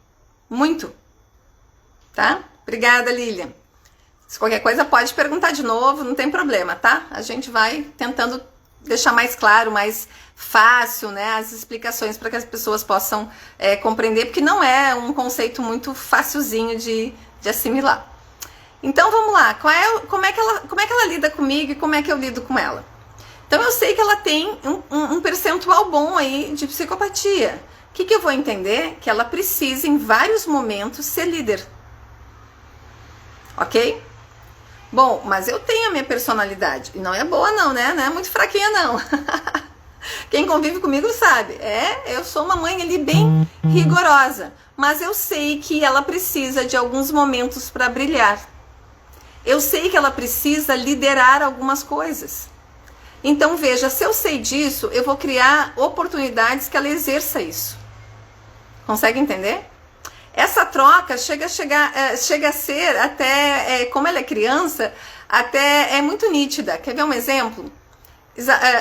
Muito. Tá? Obrigada, Lilian. Se qualquer coisa pode perguntar de novo, não tem problema, tá? A gente vai tentando deixar mais claro, mais fácil, né, as explicações para que as pessoas possam compreender, porque não é um conceito muito facilzinho de assimilar. Então vamos lá, como é que ela lida comigo e como é que eu lido com ela? Então eu sei que ela tem um percentual bom aí de psicopatia. O que eu vou entender? Que ela precisa em vários momentos ser líder. Ok? Bom, mas eu tenho a minha personalidade. E não é boa não, né? Não é muito fraquinha não. Quem convive comigo sabe. Eu sou uma mãe ali bem rigorosa. Mas eu sei que ela precisa de alguns momentos para brilhar. Eu sei que ela precisa liderar algumas coisas. Então veja, se eu sei disso, eu vou criar oportunidades que ela exerça isso. Consegue entender? Essa troca chega a ser até, como ela é criança, até é muito nítida. Quer ver um exemplo?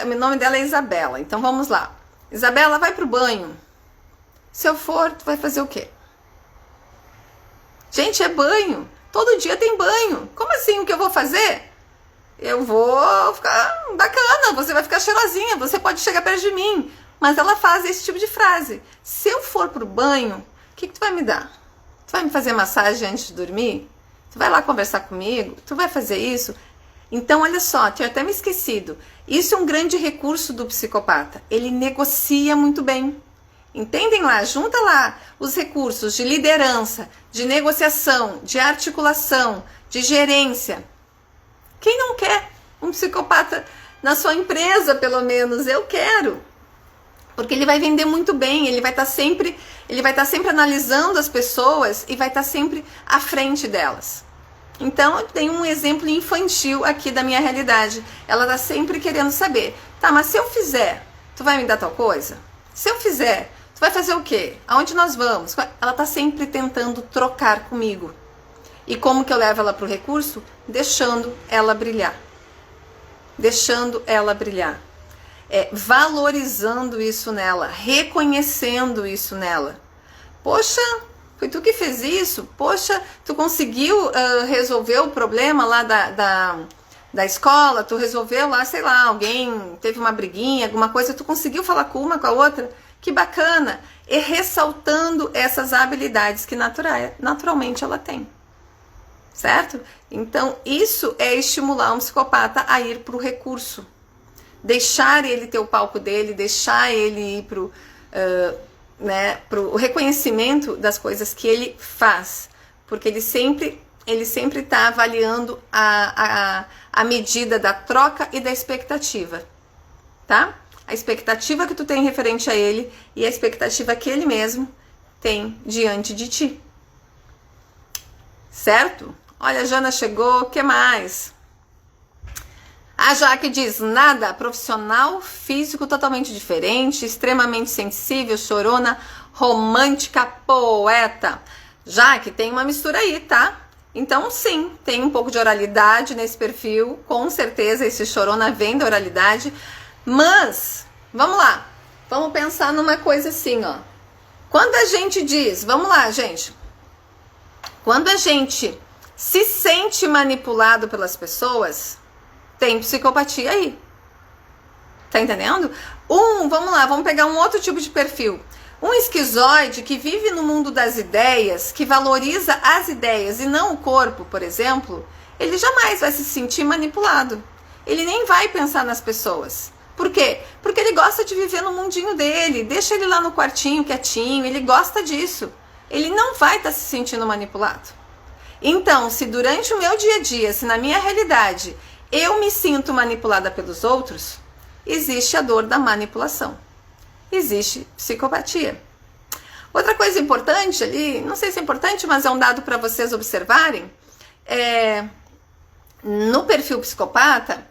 O nome dela é Isabela, então vamos lá. Isabela, vai pro banho. Se eu for, tu vai fazer o quê? Gente, é banho. Todo dia tem banho. Como assim, o que eu vou fazer? Eu vou ficar bacana, você vai ficar cheirosinha, você pode chegar perto de mim. Mas ela faz esse tipo de frase. Se eu for pro banho, o que tu vai me dar? Tu vai me fazer massagem antes de dormir? Tu vai lá conversar comigo? Tu vai fazer isso? Então, olha só, tinha até me esquecido. Isso é um grande recurso do psicopata. Ele negocia muito bem. Entendem lá? Junta lá os recursos de liderança, de negociação, de articulação, de gerência. Quem não quer um psicopata na sua empresa, pelo menos? Eu quero. Porque ele vai vender muito bem, ele vai estar sempre analisando as pessoas e vai estar sempre à frente delas. Então, eu tenho um exemplo infantil aqui da minha realidade. Ela está sempre querendo saber, tá, mas se eu fizer, tu vai me dar tal coisa? Se eu fizer, tu vai fazer o quê? Aonde nós vamos? Ela está sempre tentando trocar comigo. E como que eu levo ela para o recurso? Deixando ela brilhar. Deixando ela brilhar. Valorizando isso nela, reconhecendo isso nela. Poxa, foi tu que fez isso? Poxa, tu conseguiu resolver o problema lá da escola? Tu resolveu lá, sei lá, alguém teve uma briguinha, alguma coisa, tu conseguiu falar com uma, com a outra? Que bacana! E ressaltando essas habilidades que naturalmente ela tem. Certo? Então, isso é estimular um psicopata a ir para o recurso. Deixar ele ter o palco dele, deixar ele ir pro reconhecimento das coisas que ele faz, porque ele sempre está avaliando a medida da troca e da expectativa, tá? A expectativa que tu tem referente a ele e a expectativa que ele mesmo tem diante de ti, certo? Olha, a Jana chegou, o que mais? A Jaque diz, nada, profissional, físico totalmente diferente, extremamente sensível, chorona, romântica, poeta. Jaque, tem uma mistura aí, tá? Então, sim, tem um pouco de oralidade nesse perfil, com certeza esse chorona vem da oralidade, mas, vamos lá, vamos pensar numa coisa assim, ó. Quando a gente diz, vamos lá, gente, quando a gente se sente manipulado pelas pessoas, tem psicopatia aí. Tá entendendo? Vamos lá, vamos pegar um outro tipo de perfil. Um esquizoide que vive no mundo das ideias, que valoriza as ideias e não o corpo, por exemplo, ele jamais vai se sentir manipulado. Ele nem vai pensar nas pessoas. Por quê? Porque ele gosta de viver no mundinho dele, deixa ele lá no quartinho quietinho, ele gosta disso. Ele não vai estar se sentindo manipulado. Então, se durante o meu dia a dia, se na minha realidade, eu me sinto manipulada pelos outros, existe a dor da manipulação. Existe psicopatia. Outra coisa importante ali, não sei se é importante, mas é um dado para vocês observarem, no perfil psicopata,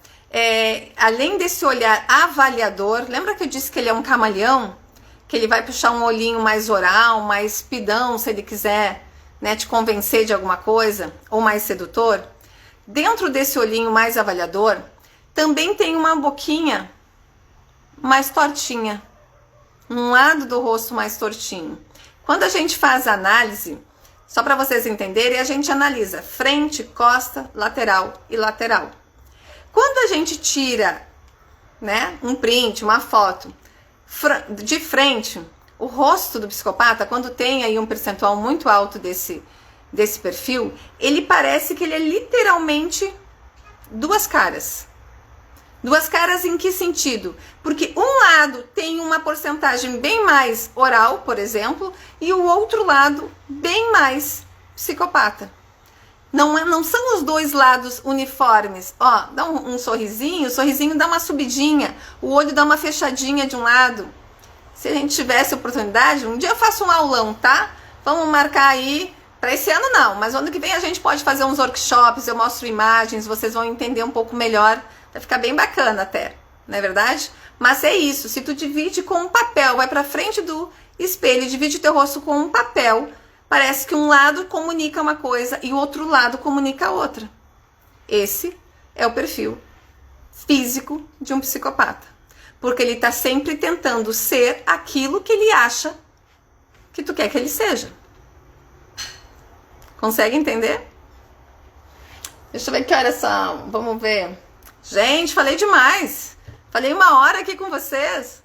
além desse olhar avaliador, lembra que eu disse que ele é um camaleão? Que ele vai puxar um olhinho mais oral, mais pidão, se ele quiser, né, te convencer de alguma coisa, ou mais sedutor? Dentro desse olhinho mais avaliador, também tem uma boquinha mais tortinha. Um lado do rosto mais tortinho. Quando a gente faz a análise, só para vocês entenderem, a gente analisa frente, costa, lateral e lateral. Quando a gente tira, né, um print, uma foto de frente, o rosto do psicopata, quando tem aí um percentual muito alto desse perfil, ele parece que ele é literalmente duas caras. Duas caras em que sentido? Porque um lado tem uma porcentagem bem mais oral, por exemplo, e o outro lado bem mais psicopata. Não são os dois lados uniformes. Ó, dá um sorrisinho, o sorrisinho dá uma subidinha, o olho dá uma fechadinha de um lado. Se a gente tivesse oportunidade, um dia eu faço um aulão, tá? Vamos marcar aí, para esse ano não, mas ano que vem a gente pode fazer uns workshops, eu mostro imagens, vocês vão entender um pouco melhor. Vai ficar bem bacana até, não é verdade? Mas é isso, se tu divide com um papel, vai pra frente do espelho e divide teu rosto com um papel, parece que um lado comunica uma coisa e o outro lado comunica a outra. Esse é o perfil físico de um psicopata. Porque ele tá sempre tentando ser aquilo que ele acha que tu quer que ele seja. Consegue entender? Deixa eu ver que horas são, vamos ver. Gente, falei demais. Falei 1 hora aqui com vocês.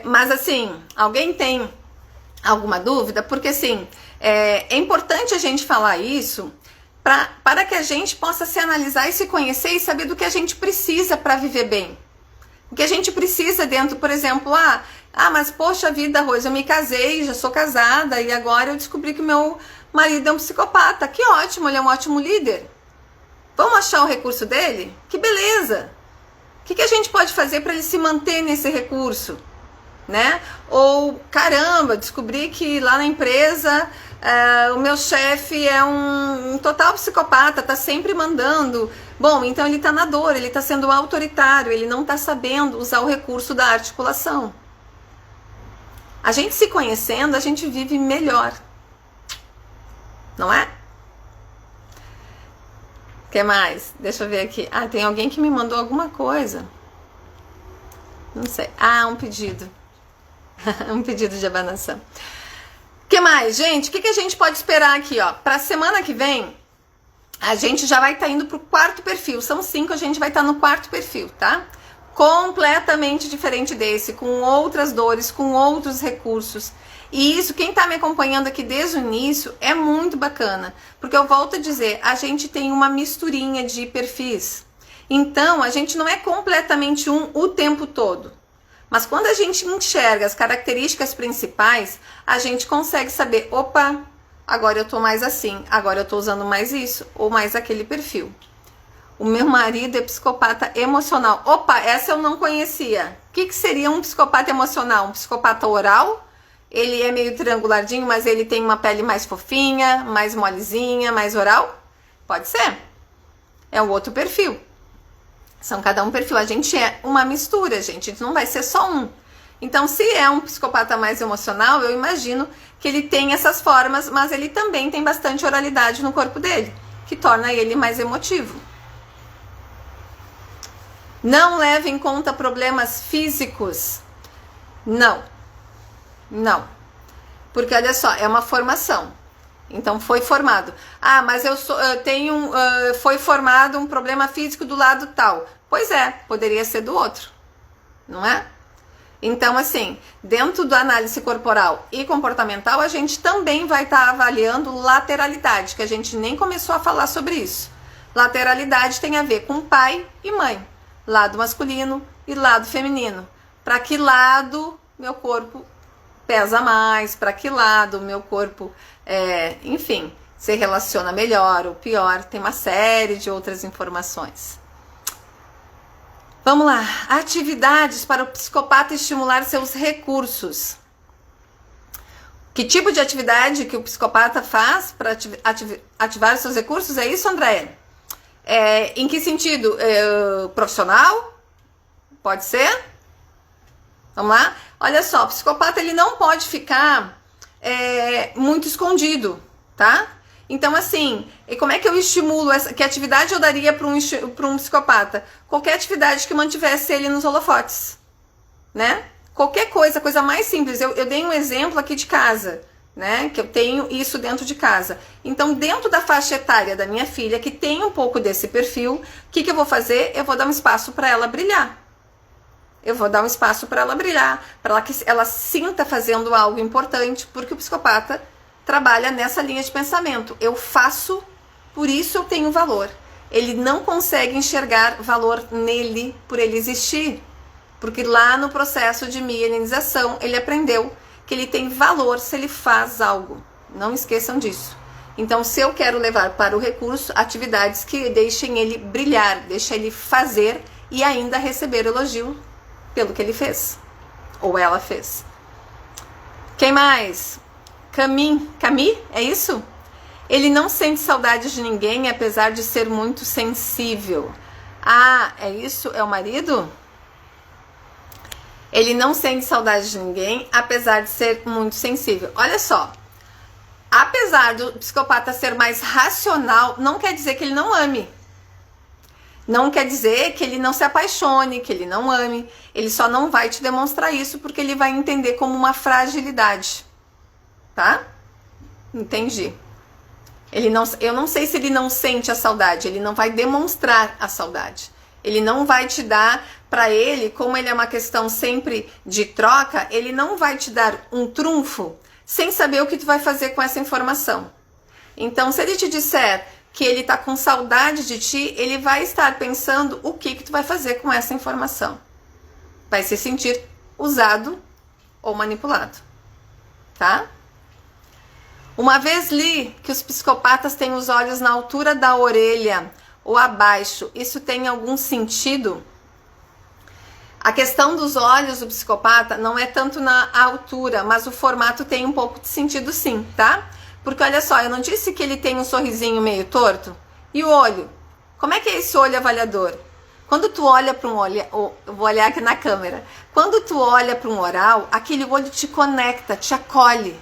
Mas assim, alguém tem alguma dúvida? Porque assim, é importante a gente falar isso para que a gente possa se analisar e se conhecer e saber do que a gente precisa para viver bem. O que a gente precisa dentro, por exemplo, mas poxa vida, Rose, eu me casei, já sou casada e agora eu descobri que o meu marido é um psicopata. Que ótimo, ele é um ótimo líder. Vamos achar o recurso dele? Que beleza! O que a gente pode fazer para ele se manter nesse recurso? Né? Ou, caramba, descobri que lá na empresa o meu chefe é um total psicopata, tá sempre mandando. Bom, então ele tá na dor, ele tá sendo autoritário, ele não tá sabendo usar o recurso da articulação. A gente se conhecendo, a gente vive melhor. Não é? O que mais? Deixa eu ver aqui. Tem alguém que me mandou alguma coisa. Não sei. Um pedido. Um pedido de abanação. O que mais, gente? O que a gente pode esperar aqui, ó? Pra semana que vem, a gente já vai estar indo pro 4º perfil. São 5, a gente vai estar no 4º perfil, tá? Completamente diferente desse, com outras dores, com outros recursos. E isso, quem tá me acompanhando aqui desde o início, é muito bacana. Porque eu volto a dizer, a gente tem uma misturinha de perfis. Então, a gente não é completamente um o tempo todo. Mas quando a gente enxerga as características principais, a gente consegue saber, opa, agora eu tô mais assim, agora eu tô usando mais isso, ou mais aquele perfil. O meu marido é psicopata emocional. Opa, essa eu não conhecia. O que seria um psicopata emocional? Um psicopata oral? Ele é meio triangulardinho, mas ele tem uma pele mais fofinha, mais molezinha, mais oral? Pode ser. É o outro perfil. São cada um perfil. A gente é uma mistura, gente. Não vai ser só um. Então, se é um psicopata mais emocional, eu imagino que ele tem essas formas, mas ele também tem bastante oralidade no corpo dele, que torna ele mais emotivo. Não leve em conta problemas físicos. Não. Não. Porque, olha só, é uma formação. Então, foi formado. Ah, mas eu tenho foi formado um problema físico do lado tal. Pois é, poderia ser do outro. Não é? Então, assim, dentro da análise corporal e comportamental, a gente também vai estar avaliando lateralidade, que a gente nem começou a falar sobre isso. Lateralidade tem a ver com pai e mãe, lado masculino e lado feminino. Para que lado meu corpo pesa mais, para que lado o meu corpo, enfim, se relaciona melhor ou pior, tem uma série de outras informações. Vamos lá, atividades para o psicopata estimular seus recursos. Que tipo de atividade que o psicopata faz para ativar seus recursos? É isso, Andréia? Em que sentido? Profissional? Pode ser? Vamos lá? Olha só, o psicopata ele não pode ficar muito escondido, tá? Então, assim, e como é que eu estimulo que atividade eu daria para um psicopata? Qualquer atividade que mantivesse ele nos holofotes, né? Qualquer coisa, coisa mais simples. Eu dei um exemplo aqui de casa, né? Que eu tenho isso dentro de casa. Então, dentro da faixa etária da minha filha, que tem um pouco desse perfil, o que eu vou fazer? Eu vou dar um espaço para ela brilhar. Eu vou dar um espaço para ela brilhar, para que ela sinta fazendo algo importante, porque o psicopata trabalha nessa linha de pensamento. Eu faço, por isso eu tenho valor. Ele não consegue enxergar valor nele por ele existir, porque lá no processo de mielinização ele aprendeu que ele tem valor se ele faz algo. Não esqueçam disso. Então, se eu quero levar para o recurso atividades que deixem ele brilhar, deixem ele fazer e ainda receber elogio pelo que ele fez, ou ela fez. Quem mais? Camille, é isso? Ele não sente saudade de ninguém, apesar de ser muito sensível. Ah, é isso? É o marido? Ele não sente saudade de ninguém, apesar de ser muito sensível. Olha só, apesar do psicopata ser mais racional, não quer dizer que ele não ame. Não quer dizer que ele não se apaixone, que ele não ame. Ele só não vai te demonstrar isso porque ele vai entender como uma fragilidade. Tá? Entendi. Eu não sei se ele não sente a saudade, ele não vai demonstrar a saudade. Ele não vai te dar para ele, como ele é uma questão sempre de troca, ele não vai te dar um trunfo sem saber o que tu vai fazer com essa informação. Então, se ele te disser que ele tá com saudade de ti, ele vai estar pensando o que tu vai fazer com essa informação. Vai se sentir usado ou manipulado. Tá? Uma vez li que os psicopatas têm os olhos na altura da orelha ou abaixo. Isso tem algum sentido? A questão dos olhos do psicopata não é tanto na altura, mas o formato tem um pouco de sentido sim, tá? Porque olha só, eu não disse que ele tem um sorrisinho meio torto? E o olho? Como é que é esse olho avaliador? Quando tu olha para um olho, eu vou olhar aqui na câmera. Quando tu olha para um oral, aquele olho te conecta, te acolhe.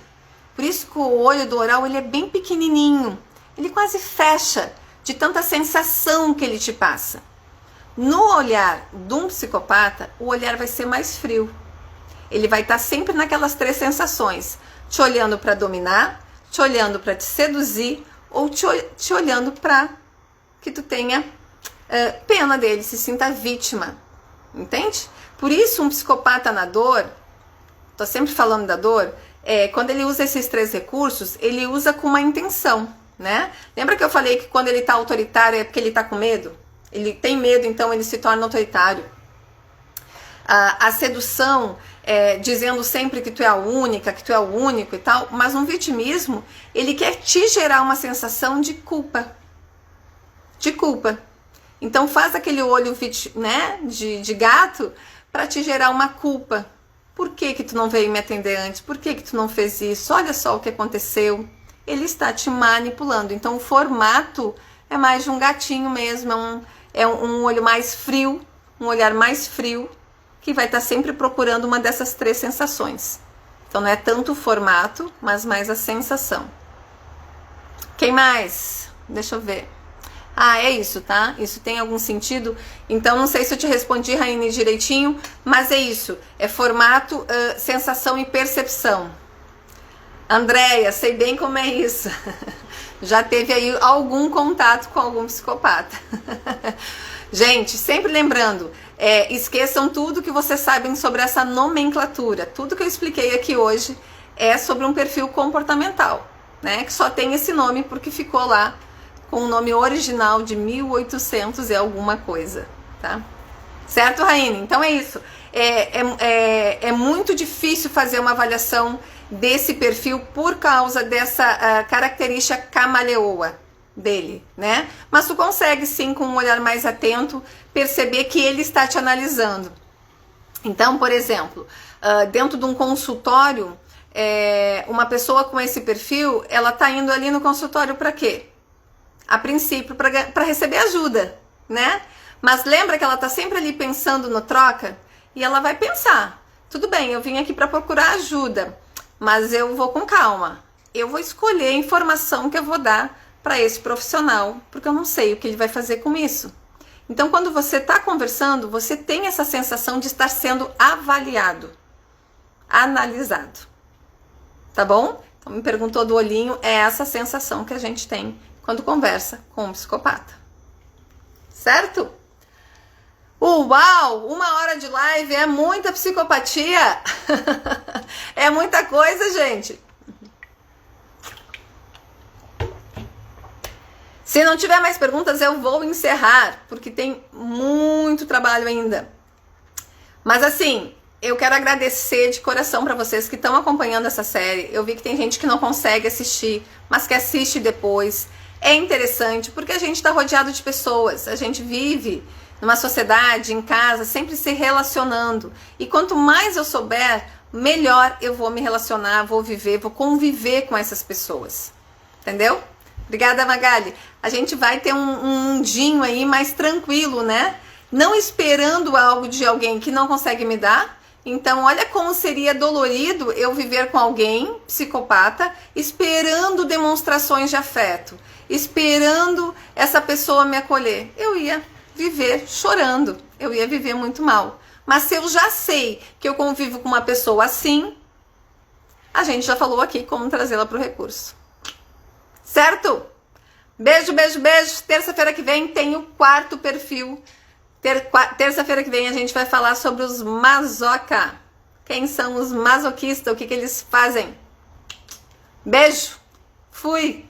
Por isso que o olho do oral ele é bem pequenininho. Ele quase fecha de tanta sensação que ele te passa. No olhar de um psicopata, o olhar vai ser mais frio. Ele vai estar sempre naquelas três sensações. Te olhando para dominar, te olhando para te seduzir ou te olhando para que tu tenha pena dele, se sinta vítima. Entende? Por isso um psicopata na dor, tô sempre falando da dor, quando ele usa esses três recursos, ele usa com uma intenção, né? Lembra que eu falei que quando ele tá autoritário é porque ele tá com medo? Ele tem medo, então ele se torna autoritário. A sedução, dizendo sempre que tu é a única, que tu é o único e tal, mas um vitimismo, ele quer te gerar uma sensação de culpa. De culpa. Então faz aquele olho, né, de gato para te gerar uma culpa. Por que que tu não veio me atender antes? Por que que tu não fez isso? Olha só o que aconteceu. Ele está te manipulando. Então o formato é mais de um gatinho mesmo, é um olho mais frio, um olhar mais frio, que vai estar sempre procurando uma dessas três sensações. Então não é tanto o formato, mas mais a sensação. Quem mais? Deixa eu ver. Ah, é isso, tá? Isso tem algum sentido? Então não sei se eu te respondi, Raine, direitinho, mas é isso. É formato, sensação e percepção. Andréia, sei bem como é isso. Já teve aí algum contato com algum psicopata. Gente, sempre lembrando, esqueçam tudo que vocês sabem sobre essa nomenclatura. Tudo que eu expliquei aqui hoje é sobre um perfil comportamental, né? Que só tem esse nome porque ficou lá com o nome original de 1800 e alguma coisa, tá? Certo, Raine? Então é isso. É muito difícil fazer uma avaliação desse perfil por causa dessa característica camaleoa dele, né? Mas tu consegue sim, com um olhar mais atento, perceber que ele está te analisando. Então, por exemplo, dentro de um consultório, uma pessoa com esse perfil, ela tá indo ali no consultório para quê? A princípio, para receber ajuda, né? Mas lembra que ela tá sempre ali pensando no troca? E ela vai pensar, tudo bem, eu vim aqui para procurar ajuda, mas eu vou com calma. Eu vou escolher a informação que eu vou dar para esse profissional, porque eu não sei o que ele vai fazer com isso. Então, quando você está conversando, você tem essa sensação de estar sendo avaliado, analisado. Tá bom? Então, me perguntou do olhinho, é essa sensação que a gente tem quando conversa com um psicopata. Certo? Uau! 1 hora de live é muita psicopatia! É muita coisa, gente! Se não tiver mais perguntas, eu vou encerrar, porque tem muito trabalho ainda. Mas assim, eu quero agradecer de coração para vocês que estão acompanhando essa série. Eu vi que tem gente que não consegue assistir, mas que assiste depois. É interessante, porque a gente está rodeado de pessoas, a gente vive numa sociedade, em casa, sempre se relacionando. E quanto mais eu souber, melhor eu vou me relacionar, vou viver, vou conviver com essas pessoas. Entendeu? Obrigada, Magali. A gente vai ter um mundinho aí mais tranquilo, né? Não esperando algo de alguém que não consegue me dar. Então, olha como seria dolorido eu viver com alguém, psicopata, esperando demonstrações de afeto, esperando essa pessoa me acolher. Eu ia viver chorando, eu ia viver muito mal. Mas se eu já sei que eu convivo com uma pessoa assim, a gente já falou aqui como trazê-la para o recurso. Certo? Beijo, beijo, beijo. Terça-feira que vem tem o 4º perfil. Terça-feira que vem a gente vai falar sobre os masoca. Quem são os masoquistas? O que eles fazem? Beijo. Fui.